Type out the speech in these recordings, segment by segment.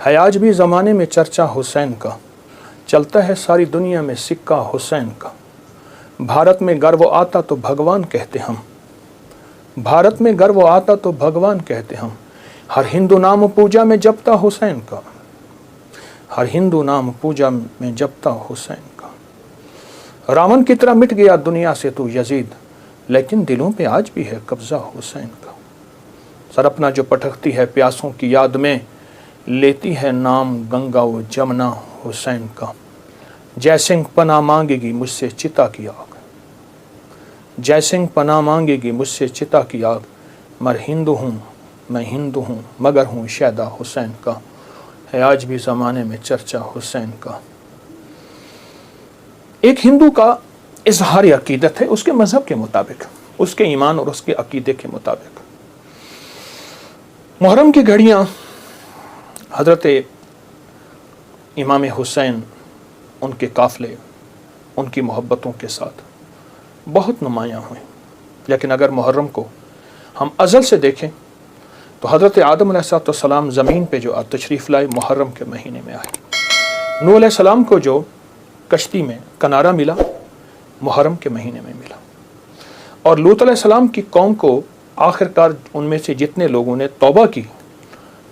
ہے آج بھی زمانے میں چرچا حسین کا، چلتا ہے ساری دنیا میں سکہ حسین کا۔ بھارت میں گرو آتا تو بھگوان کہتے ہم، بھارت میں گرو آتا تو بھگوان کہتے ہم۔ ہر ہندو نام پوجا میں جپتا حسین کا، ہر ہندو نام پوجا میں جپتا حسین کا۔ راون کی طرح مٹ گیا دنیا سے تو یزید، لیکن دلوں پہ آج بھی ہے قبضہ حسین کا۔ سر اپنا جو پٹکتی ہے پیاسوں کی یاد میں، لیتی ہے نام گنگا و جمنا حسین کا۔ جے سنگھ پناہ مانگے گی مجھ سے چتا کی آگ، جے سنگھ پناہ مانگے گی مجھ سے چتا کی آگ۔ مر ہندو ہوں میں ہندو ہوں مگر ہوں شیدا حسین کا، ہے آج بھی زمانے میں چرچا حسین کا۔ ایک ہندو کا اظہار عقیدت ہے اس کے مذہب کے مطابق، اس کے ایمان اور اس کے عقیدے کے مطابق۔ محرم کی گھڑیاں حضرت امام حسین، ان کے قافلے، ان کی محبتوں کے ساتھ بہت نمایاں ہوئیں۔ لیکن اگر محرم کو ہم ازل سے دیکھیں تو حضرت آدم علیہ السلام زمین پہ جو تشریف لائے محرم کے مہینے میں آئے۔ نوح علیہ السلام کو جو کشتی میں کنارہ ملا محرم کے مہینے میں ملا، اور لوط علیہ السلام کی قوم کو آخر کار ان میں سے جتنے لوگوں نے توبہ کی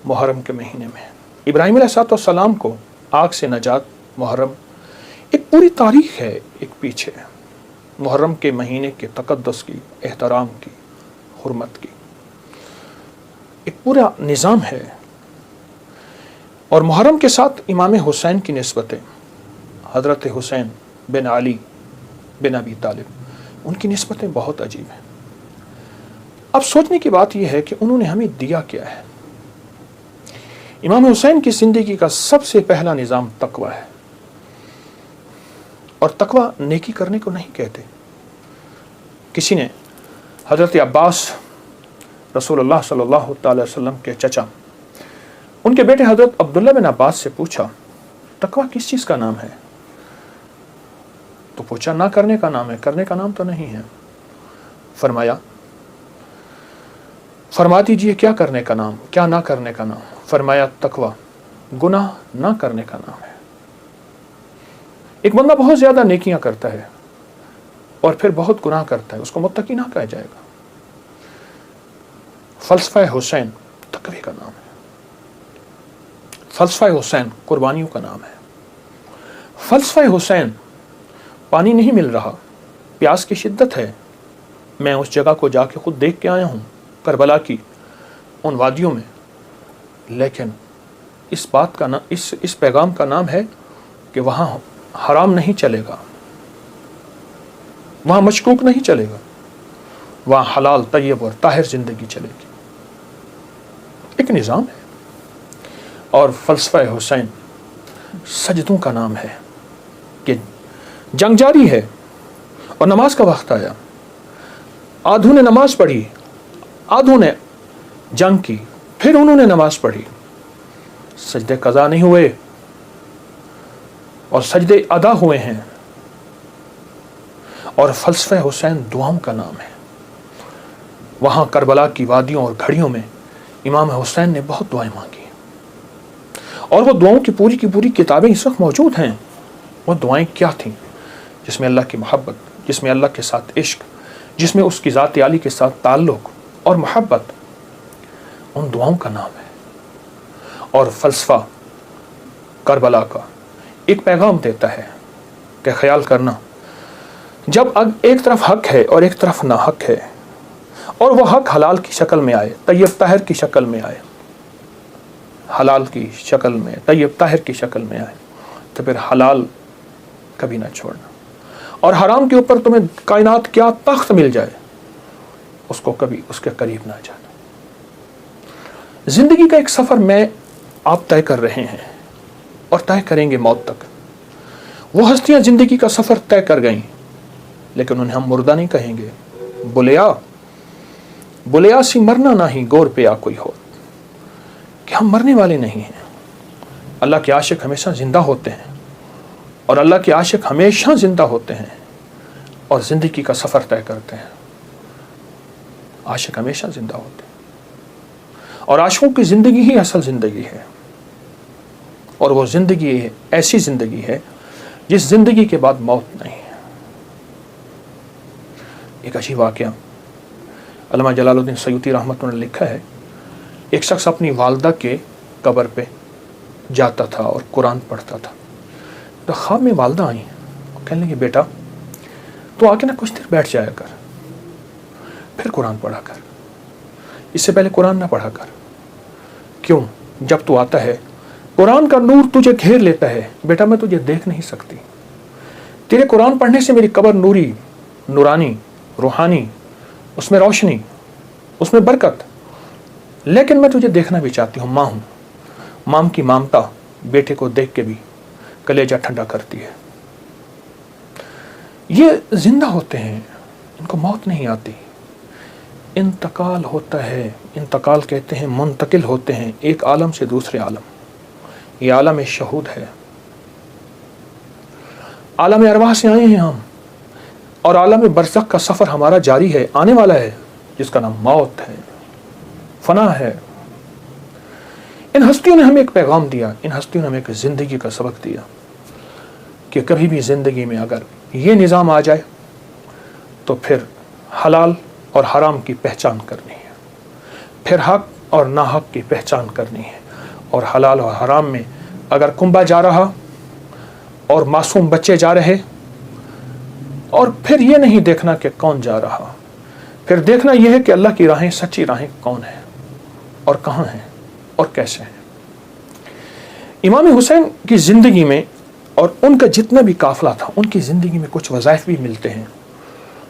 محرم کے مہینے میں۔ ابراہیم علیہ السلام کو آگ سے نجات محرم۔ ایک پوری تاریخ ہے ایک پیچھے محرم کے مہینے کے تقدس کی، احترام کی، حرمت کی، ایک پورا نظام ہے۔ اور محرم کے ساتھ امام حسین کی نسبتیں، حضرت حسین بن علی بن ابی طالب، ان کی نسبتیں بہت عجیب ہیں۔ اب سوچنے کی بات یہ ہے کہ انہوں نے ہمیں دیا کیا ہے۔ امام حسین کی زندگی کا سب سے پہلا نظام تقوی ہے، اور تقوی نیکی کرنے کو نہیں کہتے۔ کسی نے حضرت عباس رسول اللہ صلی اللہ تعالی وسلم کے چچا، ان کے بیٹے حضرت عبداللہ بن عباس سے پوچھا تقوی کس چیز کا نام ہے؟ تو پوچھا نہ کرنے کا نام ہے، کرنے کا نام تو نہیں ہے۔ فرما دیجئے کیا کرنے کا نام، کیا نہ کرنے کا نام؟ فرمایا تقوی گناہ نہ کرنے کا نام ہے۔ ایک بندہ بہت زیادہ نیکیاں کرتا ہے اور پھر بہت گناہ کرتا ہے، اس کو متقی نہ کہا جائے گا۔ فلسفہ حسین تقوی کا نام ہے، فلسفہ حسین قربانیوں کا نام ہے۔ فلسفہ حسین پانی نہیں مل رہا، پیاس کی شدت ہے، میں اس جگہ کو جا کے خود دیکھ کے آیا ہوں، کربلا کی ان وادیوں میں، لیکن اس بات کا اس پیغام کا نام ہے کہ وہاں حرام نہیں چلے گا، وہاں مشکوک نہیں چلے گا، وہاں حلال طیب اور طاہر زندگی چلے گی۔ ایک نظام ہے۔ اور فلسفہ حسین سجدوں کا نام ہے کہ جنگ جاری ہے اور نماز کا وقت آیا، آدھوں نے نماز پڑھی، آدھوں نے جنگ کی، پھر انہوں نے نماز پڑھی، سجدے قضا نہیں ہوئے اور سجدے ادا ہوئے ہیں۔ اور فلسفہ حسین دعاؤں کا نام ہے۔ وہاں کربلا کی وادیوں اور گھڑیوں میں امام حسین نے بہت دعائیں مانگی، اور وہ دعاؤں کی پوری کتابیں اس وقت موجود ہیں۔ وہ دعائیں کیا تھیں؟ جس میں اللہ کی محبت، جس میں اللہ کے ساتھ عشق، جس میں اس کی ذات عالی کے ساتھ تعلق اور محبت، ان دعاؤں کا نام ہے۔ اور فلسفہ کربلا کا ایک پیغام دیتا ہے کہ خیال کرنا، جب ایک طرف حق ہے اور ایک طرف ناحق ہے، اور وہ حق حلال کی شکل میں آئے، طیب طاہر کی شکل میں آئے، حلال کی شکل میں، طیب طاہر کی شکل میں آئے، تو پھر حلال کبھی نہ چھوڑنا، اور حرام کے اوپر تمہیں کائنات کیا تخت مل جائے، اس کو کبھی اس کے قریب نہ جانا۔ زندگی کا ایک سفر میں آپ طے کر رہے ہیں اور طے کریں گے موت تک۔ وہ ہستیاں زندگی کا سفر طے کر گئیں، لیکن انہیں ہم مردہ نہیں کہیں گے۔ بلیا سی مرنا نہیں گور پیا کوئی ہو، کہ ہم مرنے والے نہیں ہیں۔ اللہ کے عاشق ہمیشہ زندہ ہوتے ہیں، اور اللہ کے عاشق ہمیشہ زندہ ہوتے ہیں اور زندگی کا سفر طے کرتے ہیں۔ عاشق ہمیشہ زندہ ہوتے ہیں، اور عاشقوں کی زندگی ہی اصل زندگی ہے۔ اور وہ زندگی ایسی زندگی ہے جس زندگی کے بعد موت نہیں ہے۔ ایک عجیب واقعہ علامہ جلال الدین سیوطی رحمۃ اللہ نے لکھا ہے، ایک شخص اپنی والدہ کے قبر پہ جاتا تھا اور قرآن پڑھتا تھا، تو خواب میں والدہ آئیں اور کہنے لگی بیٹا تو آ کے نا کچھ دیر بیٹھ جایا کر، پھر قرآن پڑھا کر، اس سے پہلے قرآن نہ پڑھا کر۔ کیوں؟ جب تو آتا ہے قرآن کا نور تجھے گھیر لیتا ہے، بیٹا میں تجھے دیکھ نہیں سکتی، تیرے قرآن پڑھنے سے میری قبر نوری، نورانی، روحانی، اس میں روشنی، اس میں برکت، لیکن میں تجھے دیکھنا بھی چاہتی ہوں، ماں ہوں، مام کی مامتا بیٹے کو دیکھ کے بھی کلیجہ ٹھنڈا کرتی ہے۔ یہ زندہ ہوتے ہیں، ان کو موت نہیں آتی، انتقال ہوتا ہے، انتقال کہتے ہیں، منتقل ہوتے ہیں ایک عالم سے دوسرے عالم، یہ عالم شہود ہے، عالم ارواح سے آئے ہیں ہم، اور عالم برزخ کا سفر ہمارا جاری ہے، آنے والا ہے، جس کا نام موت ہے، فنا ہے۔ ان ہستیوں نے ہمیں ایک پیغام دیا، ان ہستیوں نے ہمیں ایک زندگی کا سبق دیا کہ کبھی بھی زندگی میں اگر یہ نظام آ جائے تو پھر حلال اور حرام کی پہچان کرنی ہے، پھر حق اور ناحق کی پہچان کرنی ہے، اور حلال اور حرام میں اگر کنبا جا رہا اور معصوم بچے جا رہے، اور پھر یہ نہیں دیکھنا کہ کون جا رہا، پھر دیکھنا یہ ہے کہ اللہ کی راہیں، سچی راہیں کون ہیں اور کہاں ہیں اور کیسے ہیں۔ امام حسین کی زندگی میں اور ان کا جتنا بھی قافلہ تھا، ان کی زندگی میں کچھ وظائف بھی ملتے ہیں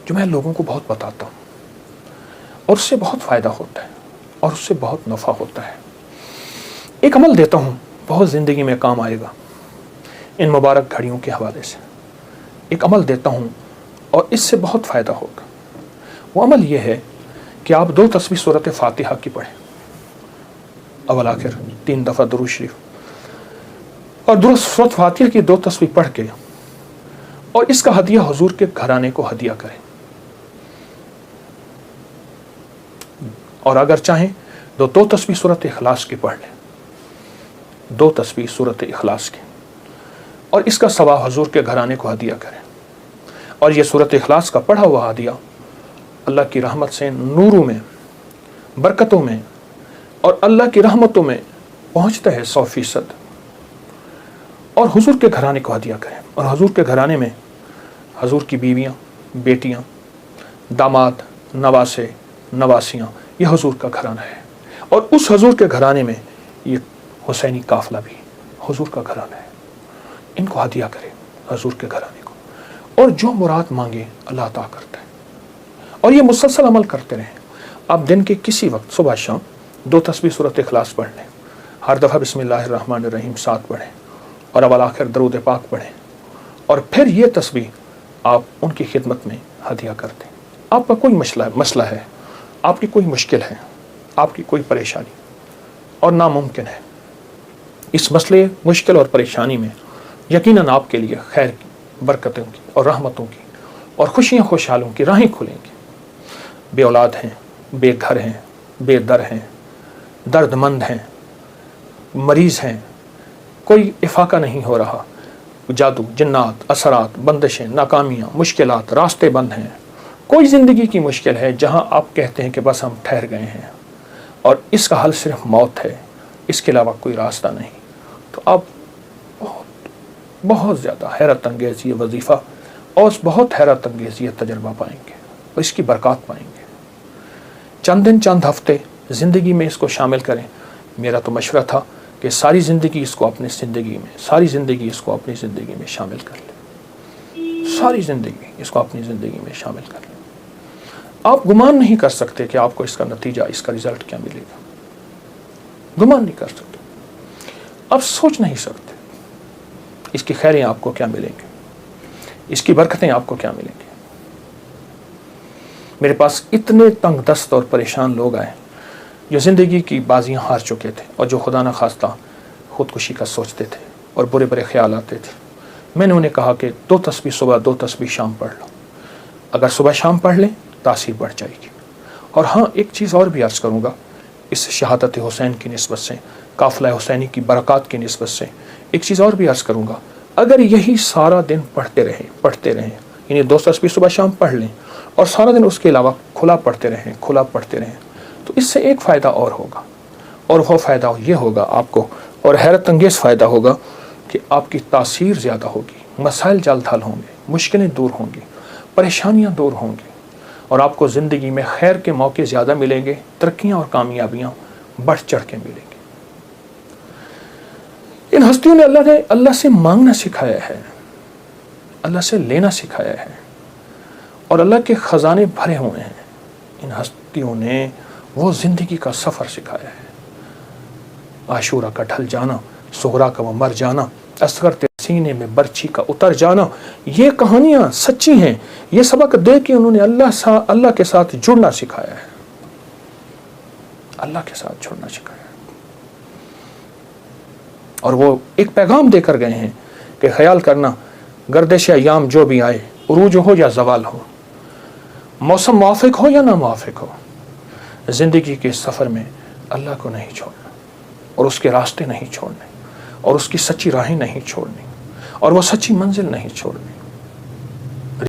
جو میں لوگوں کو بہت بتاتا ہوں، اور اس سے بہت فائدہ ہوتا ہے اور اس سے بہت نفع ہوتا ہے۔ ایک عمل دیتا ہوں، بہت زندگی میں کام آئے گا، ان مبارک گھڑیوں کے حوالے سے ایک عمل دیتا ہوں اور اس سے بہت فائدہ ہوگا۔ وہ عمل یہ ہے کہ آپ 2 تسبیح سورۃ فاتحہ کی پڑھیں، اول آخر 3 دفعہ درود شریف، اور سورۃ فاتحہ کی 2 تسبیح پڑھ کے اور اس کا ہدیہ حضور کے گھرانے کو ہدیہ کریں، اور اگر چاہیں تو 2 تسبیح سورۃ اخلاص کی پڑھ لیں، 2 تسبیح سورۃ اخلاص کی، اور اس کا ثواب حضور کے گھرانے کو ہدیہ کریں، اور یہ سورۃ اخلاص کا پڑھا ہوا ہدیہ اللہ کی رحمت سے نوروں میں، برکتوں میں اور اللہ کی رحمتوں میں پہنچتا ہے 100%، اور حضور کے گھرانے کو ہدیہ کریں۔ اور حضور کے گھرانے میں حضور کی بیویاں، بیٹیاں، داماد، نواسے، نواسیاں، یہ حضور کا گھرانہ ہے، اور اس حضور کے گھرانے میں یہ حسینی قافلہ بھی حضور کا گھرانہ ہے، ان کو ہدیہ کریں حضور کے گھرانے کو، اور جو مراد مانگے اللہ عطا کرتا ہے، اور یہ مسلسل عمل کرتے رہیں۔ آپ دن کے کسی وقت صبح شام 2 تسبیح سورۃ اخلاص پڑھ لیں، ہر دفعہ بسم اللہ الرحمن الرحیم 7 پڑھیں، اور اول آخر درود پاک پڑھیں، اور پھر یہ تسبیح آپ ان کی خدمت میں ہدیہ کر دیں۔ آپ کا کوئی مسئلہ ہے، آپ کی کوئی مشکل ہے، آپ کی کوئی پریشانی اور ناممکن ہے، اس مسئلے، مشکل اور پریشانی میں یقیناً آپ کے لیے خیر کی، برکتوں کی اور رحمتوں کی اور خوشیاں خوشحالوں کی راہیں کھلیں گی۔ بے اولاد ہیں، بے گھر ہیں، بے در ہیں، درد مند ہیں، مریض ہیں، کوئی افاقہ نہیں ہو رہا، جادو، جنات، اثرات، بندشیں، ناکامیاں، مشکلات، راستے بند ہیں، کوئی زندگی کی مشکل ہے جہاں آپ کہتے ہیں کہ بس ہم ٹھہر گئے ہیں اور اس کا حل صرف موت ہے، اس کے علاوہ کوئی راستہ نہیں، تو آپ بہت زیادہ حیرت انگیز یہ وظیفہ اور بہت حیرت انگیز یہ تجربہ پائیں گے اور اس کی برکات پائیں گے۔ چند دن، چند ہفتے زندگی میں اس کو شامل کریں۔ میرا تو مشورہ تھا کہ ساری زندگی اس کو اپنی زندگی میں، ساری زندگی اس کو اپنی زندگی میں شامل کر لیں، ساری زندگی اس کو اپنی زندگی میں شامل کر لیں۔ آپ گمان نہیں کر سکتے کہ آپ کو اس کا نتیجہ، اس کا رزلٹ کیا ملے گا، گمان نہیں کر سکتے، آپ سوچ نہیں سکتے اس کی خیریں آپ کو کیا ملیں گی، اس کی برکتیں آپ کو کیا ملیں گی۔ میرے پاس اتنے تنگ دست اور پریشان لوگ آئے جو زندگی کی بازیاں ہار چکے تھے اور جو خدا نخواستہ خودکشی کا سوچتے تھے اور برے برے خیال آتے تھے۔ میں نے انہیں کہا کہ 2 تسبیح صبح، 2 تسبیح شام پڑھ لو، اگر صبح شام پڑھ لیں تاثیر بڑھ جائے گی۔ اور ہاں، ایک چیز اور بھی عرض کروں گا اس شہادت حسین کی نسبت سے، قافلہ حسینی کی برکات کی نسبت سے ایک چیز اور بھی عرض کروں گا، اگر یہی سارا دن پڑھتے رہیں یعنی 2 تصویر صبح شام پڑھ لیں اور سارا دن اس کے علاوہ کھلا پڑھتے رہیں تو اس سے ایک فائدہ اور ہوگا، اور وہ فائدہ یہ ہوگا آپ کو، اور حیرت انگیز فائدہ ہوگا کہ آپ کی تاثیر زیادہ ہوگی، مسائل جلد حل ہوں گے، مشکلیں دور ہوں گی، پریشانیاں دور ہوں گی، اور آپ کو زندگی میں خیر کے موقع زیادہ ملیں گے، ترقیاں اور کامیابیاں بڑھ چڑھ کے ملیں گی۔ ان ہستیوں نے اللہ سے مانگنا سکھایا ہے، اللہ سے لینا سکھایا ہے، اور اللہ کے خزانے بھرے ہوئے ہیں۔ ان ہستیوں نے وہ زندگی کا سفر سکھایا ہے، عاشورہ کا ڈھل جانا، صغرا کا وہ مر جانا، اصغر تیرے سینے میں برچھی کا اتر جانا، یہ کہانیاں سچی ہیں۔ یہ سبق دے کے انہوں نے اللہ کے ساتھ جڑنا سکھایا ہے، اللہ کے ساتھ جڑنا سکھایا ہے، اور وہ ایک پیغام دے کر گئے ہیں کہ خیال کرنا گردش ایام جو بھی آئے، عروج ہو یا زوال ہو، موسم موافق ہو یا نہ موافق ہو، زندگی کے سفر میں اللہ کو نہیں چھوڑنا، اور اس کے راستے نہیں چھوڑنے، اور اس کی سچی راہیں نہیں چھوڑنی، اور وہ سچی منزل نہیں چھوڑنی۔